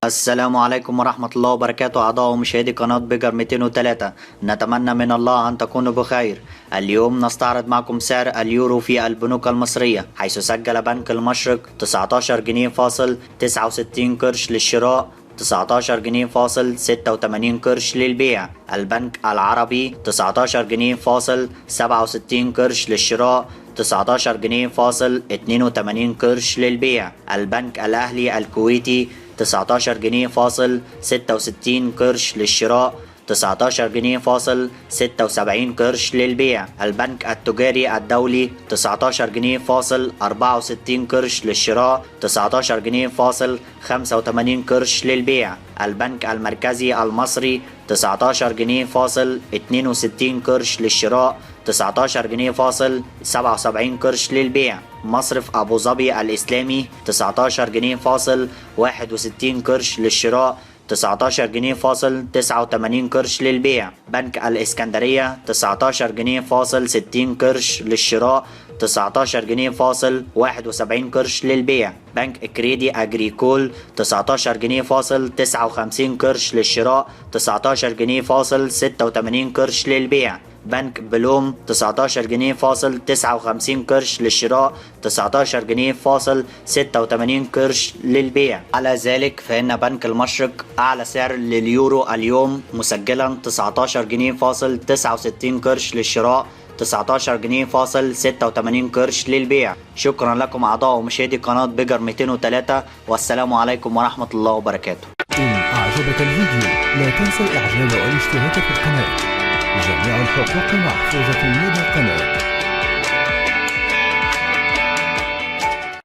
السلام عليكم ورحمة الله وبركاته أعضاء ومشاهدي قناة بيجر 203. نتمنى من الله أن تكونوا بخير. اليوم نستعرض معكم سعر اليورو في البنوك المصرية، حيث سجل بنك المشرق 19 جنيه فاصل 69 قرش للشراء، 19 جنيه فاصل 86 قرش للبيع. البنك العربي 19 جنيه فاصل 67 قرش للشراء، 19 جنيه فاصل 82 قرش للبيع. البنك الأهلي الكويتي 19 جنيه فاصل 66 قرش للشراء، 19 جنيه فاصل 76 قرش للبيع. البنك التجاري الدولي 19 جنيه فاصل 64 قرش للشراء، 19 جنيه فاصل 85 قرش للبيع. البنك المركزي المصري 19 جنيه فاصل 62 قرش للشراء، 19 جنيه فاصل 77 قرش للبيع. مصرف أبو ظبي الإسلامي 19 جنيه فاصل 61 قرش للشراء، 19 جنيه فاصل 89 قرش للبيع. بنك الإسكندرية 19 جنيه فاصل 60 قرش للشراء، 19 جنيه فاصل 71 قرش للبيع. بنك كريدي أجريكول 19 جنيه فاصل 59 قرش للشراء، 19 جنيه فاصل 86 قرش للبيع. بنك بلوم 19 جنيه فاصل 59 قرش للشراء، 19 جنيه فاصل 86 قرش للبيع. على ذلك فإن بنك المشرق أعلى سعر لليورو اليوم مسجلا 19 جنيه فاصل 69 قرش للشراء، 19 جنيه فاصل 86 قرش للبيع. شكرا لكم أعضاء ومشاهدي قناة بيجر 203، والسلام عليكم ورحمة الله وبركاته. إن أعجبك الفيديو لا تنسى الإعجاب والاشتراك في القناة. جميع الحقوق محفوظة لدى القناة.